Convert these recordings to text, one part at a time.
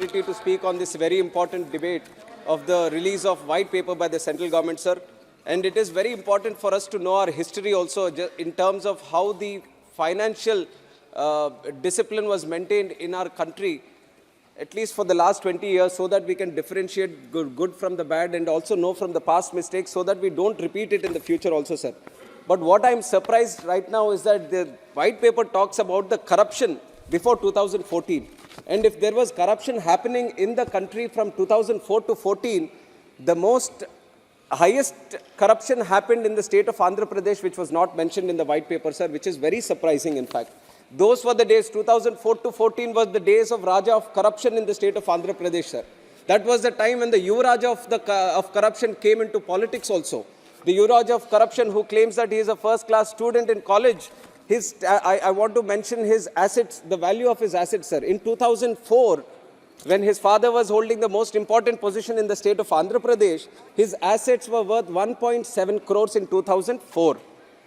opportunity to speak on this very important debate of the release of white paper by the central government, sir. And it is very important for us to know our history also in terms of how the financial discipline was maintained in our country, at least for the last 20 years, so that we can differentiate good from the bad and also know from the past mistakes so that we don't repeat it in the future also, sir. But what I'm surprised right now is that the white paper talks about the corruption before 2014. And if there was corruption happening in the country from 2004 to 14, the highest corruption happened in the state of Andhra Pradesh, which was not mentioned in the white paper, sir, which is very surprising, in fact. Those were the days, 2004 to 14 was the days of Raja of corruption in the state of Andhra Pradesh, sir. That was the time when the Yuvaraja of corruption came into politics also. The Yuvaraja of corruption, who claims that he is a first-class student in college, I want to mention his assets, the value of his assets, sir. In 2004, when his father was holding the most important position in the state of Andhra Pradesh, his assets were worth 1.7 crores in 2004.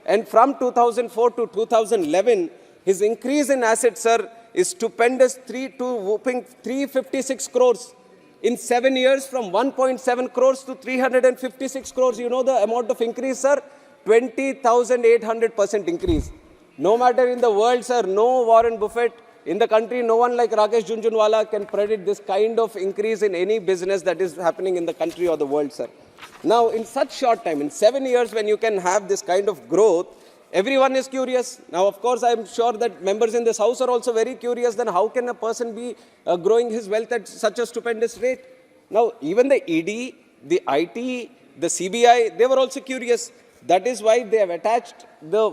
And from 2004 to 2011, his increase in assets, sir, is stupendous, whooping 356 crores. In 7 years, from 1.7 crores to 356 crores, you know the amount of increase, sir? 20,800% increase. No matter in the world, sir, no Warren Buffett. In the country, no one like Rakesh Jhunjhunwala can predict this kind of increase in any business that is happening in the country or the world, sir. Now, in such short time, in 7 years, when you can have this kind of growth, everyone is curious. Now, of course, I'm sure that members in this house are also very curious. Then how can a person be growing his wealth at such a stupendous rate? Now, even the ED, the IT, the CBI, they were also curious. That is why they have attached the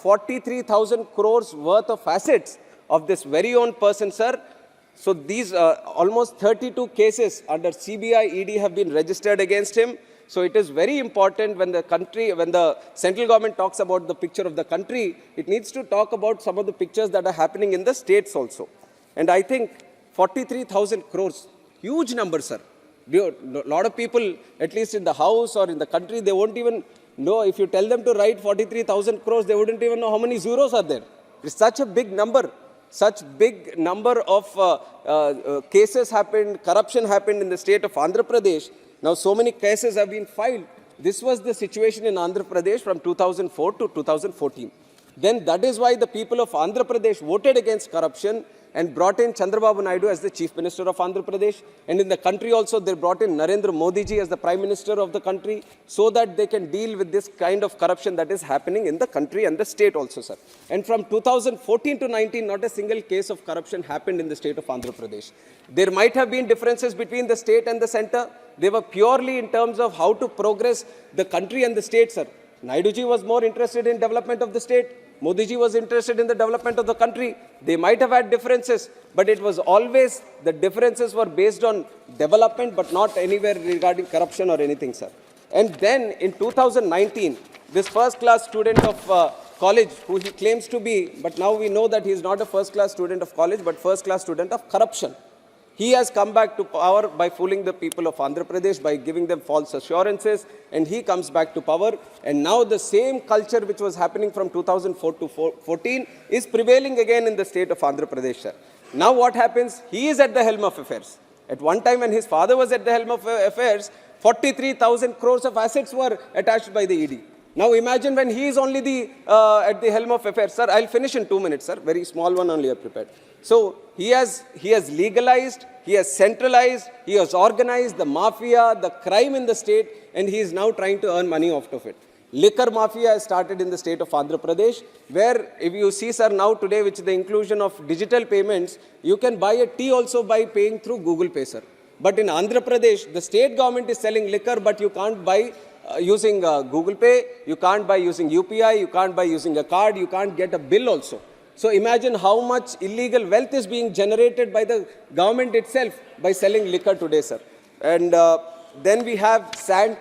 43,000 crores worth of assets of this very own person, sir. So these almost 32 cases under CBI, ED have been registered against him. So it is very important when the central government talks about the picture of the country, it needs to talk about some of the pictures that are happening in the states also. And I think 43,000 crores, huge number, sir. A lot of people, at least in the house or in the country, they won't even know. If you tell them to write 43,000 crores, they wouldn't even know how many zeros are there. It's such a big number. Such big number of cases happened, corruption happened in the state of Andhra Pradesh. Now, so many cases have been filed. This was the situation in Andhra Pradesh from 2004 to 2014. Then that is why the people of Andhra Pradesh voted against corruption and brought in Chandrababu Naidu as the Chief Minister of Andhra Pradesh. And in the country also, they brought in Narendra Modi ji as the Prime Minister of the country so that they can deal with this kind of corruption that is happening in the country and the state also, sir. And from 2014 to 19, not a single case of corruption happened in the state of Andhra Pradesh. There might have been differences between the state and the center. They were purely in terms of how to progress the country and the state, sir. Naidu ji was more interested in development of the state. Modi ji was interested in the development of the country. They might have had differences, but it was always, the differences were based on development, but not anywhere regarding corruption or anything, sir. And then in 2019, this first-class student of college, who he claims to be, but now we know that he is not a first-class student of college, but first-class student of corruption. He has come back to power by fooling the people of Andhra Pradesh, by giving them false assurances, and he comes back to power. And now the same culture which was happening from 2004 to 14 is prevailing again in the state of Andhra Pradesh, sir. Now what happens? He is at the helm of affairs. At one time when his father was at the helm of affairs, 43,000 crores of assets were attached by the ED. Now imagine when he is only at the helm of affairs. Sir, I'll finish in 2 minutes, sir. Very small one only I prepared. So he has legalized, he has centralized, he has organized the mafia, the crime in the state, and he is now trying to earn money out of it. Liquor mafia has started in the state of Andhra Pradesh, where if you see, sir, now today, with the inclusion of digital payments, you can buy a tea also by paying through Google Pay, sir. But in Andhra Pradesh, the state government is selling liquor, but you can't buy using Google Pay, you can't buy using UPI, you can't buy using a card, you can't get a bill also. So imagine how much illegal wealth is being generated by the government itself by selling liquor today, sir. And then we have sand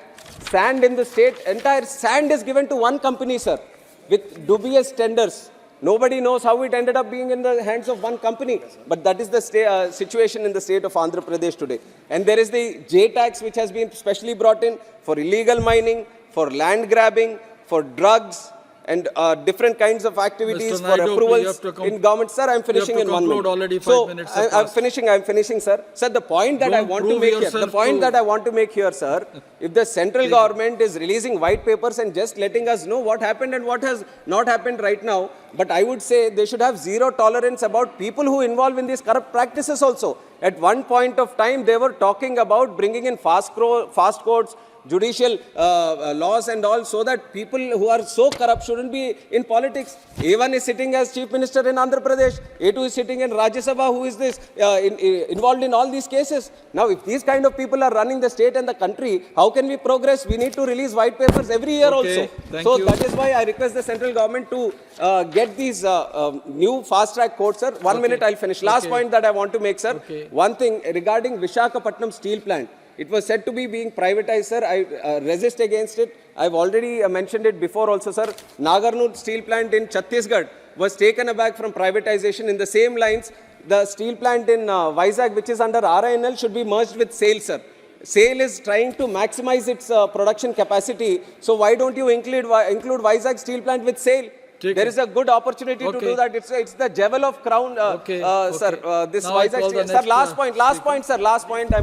in the state. Entire sand is given to one company, sir, with dubious tenders. Nobody knows how it ended up being in the hands of one company. But that is the situation in the state of Andhra Pradesh today. And there is the J tax, which has been specially brought in for illegal mining, for land grabbing, for drugs, and different kinds of activities Mr. for Naidu, you approvals have to in government. Sir, I'm finishing in 1 minute. Already 5 So, minutes I'm finishing, sir. Sir, the point that I Don't want to prove make here, yourself the point to- that I want to make here, sir, if the central government is releasing white papers and just letting us know what happened and what has not happened right now, but I would say they should have zero tolerance about people who involve in these corrupt practices also. At one point of time, they were talking about bringing in fast courts, judicial laws and all, so that people who are so corrupt shouldn't be in politics. A1 is sitting as Chief Minister in Andhra Pradesh. A2 is sitting in Rajya Sabha, who is involved in all these cases. Now, if these kind of people are running the state and the country, how can we progress? We need to release white papers every year also. So that is why I request the central government to get these new fast-track courts, sir. 1 minute, I'll finish. Last point that I want to make, sir. One thing regarding Visakhapatnam steel plant. It was said to be being privatized, sir. I resist against it. I've already mentioned it before also, sir. Nagarnool steel plant in Chhattisgarh was taken aback from privatization. In the same lines, the steel plant in Vizag, which is under RINL, should be merged with SAIL, sir. SAIL is trying to maximize its production capacity. So why don't you include Vizag steel plant with SAIL? There is a good opportunity to do that. It's the jewel of crown, sir. This Vizag steel. Sir, last point, sir. Last point.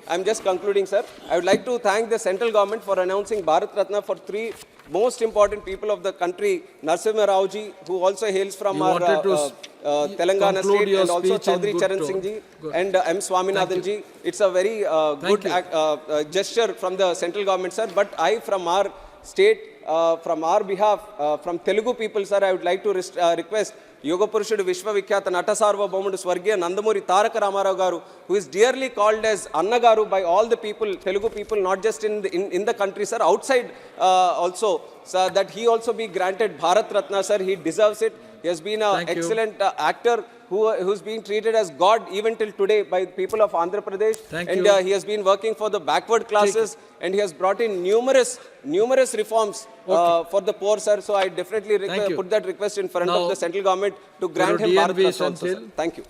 I'm just concluding, sir. I would like to thank the central government for announcing Bharat Ratna for 3 most important people of the country. Narasimha Rao ji, who also hails from our Telangana state, and also Chaudhary Charan Singh ji and M. Swaminathan ji. It's a very good gesture from the central government, sir. But I, from our state, from our behalf, from Telugu people, sir, I would like to request Yoga Purushudu Vishwavikyata Natasarva Bomudu Swargiya Nandamuri Taraka Ramarao Garu, who is dearly called as Anna Garu by all the people, Telugu people, not just in the country, sir, outside also, sir, that he also be granted Bharat Ratna, sir. He deserves it. He has been an excellent actor who's being treated as God even till today by people of Andhra Pradesh. He has been working for the backward classes, and he has brought in numerous reforms for the poor, sir. So I definitely put that request in front of the central government to grant him Bharat Ratna also, sir. Thank you.